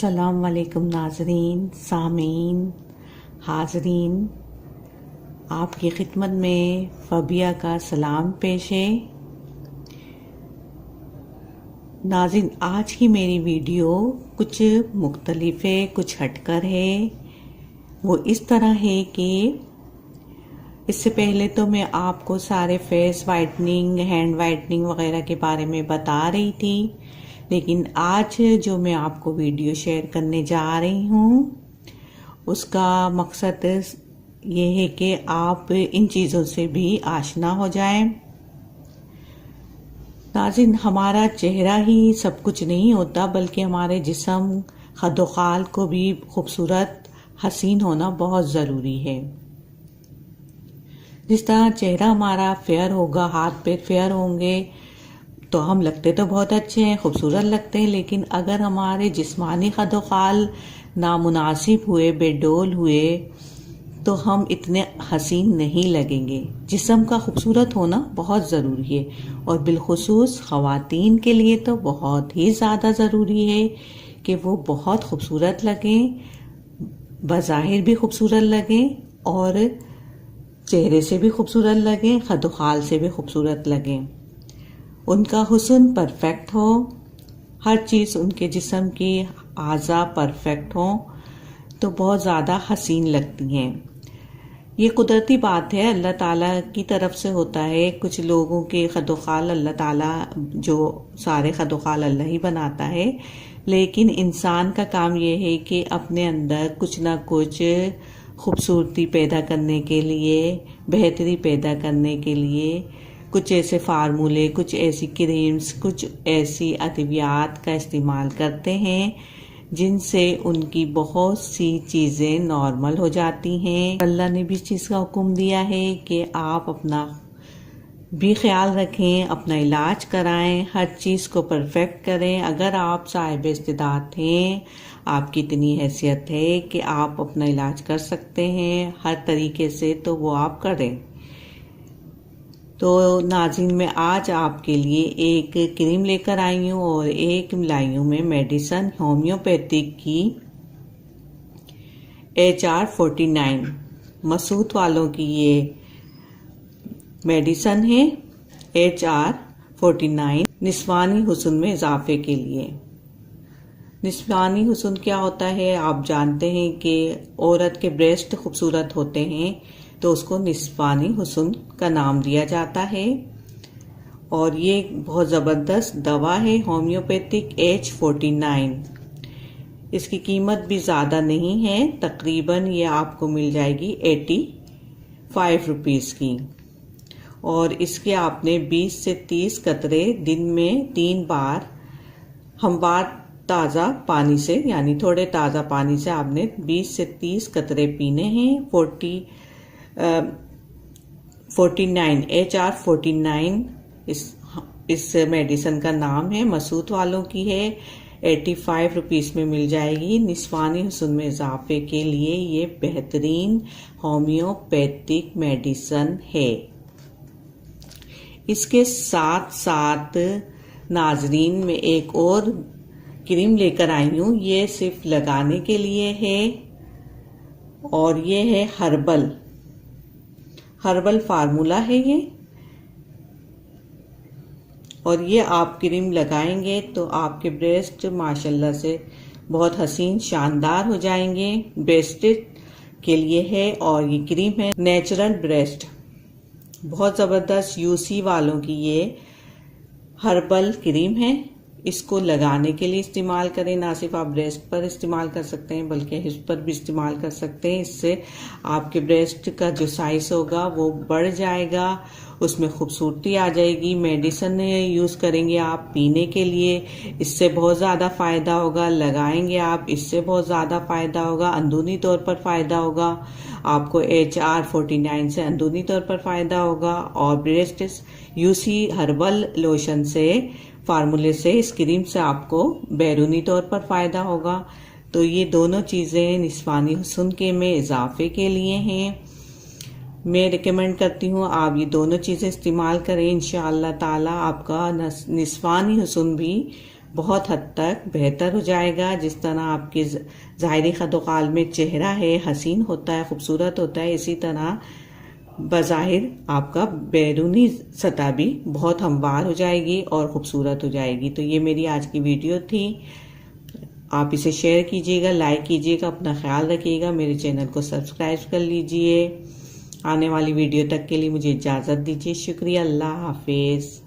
अस्सलाम वालेकुम नाज़रीन, सामीन, हाज़रीन, आपकी खिदमत में फ़बिया का सलाम पेश है। नाज़रीन, आज की मेरी वीडियो कुछ मुख्तलिफ है, कुछ हटकर है। वो इस तरह है कि इससे पहले तो मैं आपको सारे फेस वाइटनिंग, हैंड वाइटनिंग वगैरह के बारे में बता रही थी, लेकिन आज जो मैं आपको वीडियो शेयर करने जा रही हूँ उसका मकसद ये है कि आप इन चीज़ों से भी आशना हो जाएं। नाज़रीन, हमारा चेहरा ही सब कुछ नहीं होता, बल्कि हमारे जिस्म खदोखाल को भी खूबसूरत हसीन होना बहुत ज़रूरी है। जिस तरह चेहरा हमारा फेयर होगा, हाथ पैर फेयर होंगे, तो हम लगते तो बहुत अच्छे हैं, खूबसूरत लगते हैं, लेकिन अगर हमारे जिस्मानी खदोखाल नामुनासिब हुए, बेडोल हुए, तो हम इतने हसीन नहीं लगेंगे। जिस्म का खूबसूरत होना बहुत ज़रूरी है, और बिलखुसूस ख़वातीन के लिए तो बहुत ही ज़्यादा ज़रूरी है कि वो बहुत खूबसूरत लगें, बज़ाहिर भी खूबसूरत लगें और चेहरे से भी खूबसूरत लगें, खदोखाल से भी खूबसूरत लगें। उनका हुस्न परफेक्ट हो, हर चीज़ उनके जिस्म की आज़ा परफेक्ट हो, तो बहुत ज़्यादा हसीन लगती हैं। ये कुदरती बात है, अल्लाह ताला की तरफ से होता है। कुछ लोगों के खदोखाल अल्लाह ताला, जो सारे खदोखाल अल्लाह ही बनाता है, लेकिन इंसान का काम ये है कि अपने अंदर कुछ ना कुछ खूबसूरती पैदा करने के लिए, बेहतरी पैदा करने के लिए कुछ ऐसे फार्मूले, कुछ ऐसी क्रीम्स, कुछ ऐसी अद्वियात का इस्तेमाल करते हैं जिनसे उनकी बहुत सी चीज़ें नॉर्मल हो जाती हैं। अल्लाह ने भी इस चीज़ का हुक्म दिया है कि आप अपना भी ख्याल रखें, अपना इलाज कराएं, हर चीज़ को परफेक्ट करें। अगर आप साहिब इस्तिदात हैं, आपकी इतनी हैसियत है कि आप अपना इलाज कर सकते हैं हर तरीके से, तो वो आप करें। तो नाज़रीन, मैं आज आपके लिए एक क्रीम लेकर आई हूँ और एक लाई हूँ मैं मेडिसन होम्योपैथिक की HR49 मसूद वालों की ये मेडिसन है। HR49 निस्वानी हुस्न में इजाफे के लिए। निस्वानी हुस्न क्या होता है? आप जानते हैं कि औरत के ब्रेस्ट खूबसूरत होते हैं, तो उसको निस्वानी हुस्न का नाम दिया जाता है। और ये बहुत ज़बरदस्त दवा है, होम्योपैथिक H49। इसकी कीमत भी ज़्यादा नहीं है, तकरीबन ये आपको मिल जाएगी 85 रुपीज़ की। और इसके आपने 20 से 30 कतरे दिन में 3 बार हमवार ताज़ा पानी से, यानी थोड़े ताज़ा पानी से आपने 20 से 30 कतरे पीने हैं। 49 HR49 इस मेडिसन का नाम है, मसूद वालों की है। 85 रुपीज़ में मिल जाएगी। निस्वानी हुस्न में इजाफे के लिए ये बेहतरीन होम्योपैथिक मेडिसन है। इसके साथ साथ नाजरीन, में एक और क्रीम लेकर आई हूँ। ये सिर्फ लगाने के लिए है, और ये है हर्बल फार्मूला है ये। और ये आप क्रीम लगाएंगे तो आपके ब्रेस्ट माशाल्लाह से बहुत हसीन शानदार हो जाएंगे। ब्रेस्ट के लिए है, और ये क्रीम है नेचुरल ब्रेस्ट, बहुत ज़बरदस्त UC वालों की ये हर्बल क्रीम है। इसको लगाने के लिए इस्तेमाल करें, ना सिर्फ आप ब्रेस्ट पर इस्तेमाल कर सकते हैं बल्कि हिप्स पर भी इस्तेमाल कर सकते हैं। इससे आपके ब्रेस्ट का जो साइज होगा वो बढ़ जाएगा, उसमें खूबसूरती आ जाएगी। मेडिसिन यूज़ करेंगे आप पीने के लिए, इससे बहुत ज़्यादा फ़ायदा होगा। लगाएंगे आप, इससे बहुत ज़्यादा फ़ायदा होगा, अंदरूनी तौर पर फ़ायदा होगा आपको। HR49 से अंदरूनी तौर पर फ़ायदा होगा, और ब्रेस्ट UC हर्बल लोशन से, फार्मूले से, इस क्रीम से आपको बैरूनी तौर पर फ़ायदा होगा। तो ये दोनों चीज़ें निस्वानी हुस्न के में इजाफे के लिए हैं। मैं रिकमेंड करती हूँ आप ये दोनों चीज़ें इस्तेमाल करें। इंशाअल्लाह ताला आपका निस्वानी हुस्न भी बहुत हद तक बेहतर हो जाएगा। जिस तरह आपके ज़ाहिरी खदोखाल में चेहरा है हसीन होता है, खूबसूरत होता है, इसी तरह बज़ाहिर आपका बैरूनी सतह भी बहुत हमवार हो जाएगी और ख़ूबसूरत हो जाएगी। तो ये मेरी आज की वीडियो थी। आप इसे शेयर कीजिएगा, लाइक कीजिएगा, अपना ख्याल रखिएगा, मेरे चैनल को सब्सक्राइब कर लीजिए। आने वाली वीडियो तक के लिए मुझे इजाज़त दीजिए। शुक्रिया। अल्लाह हाफिज़।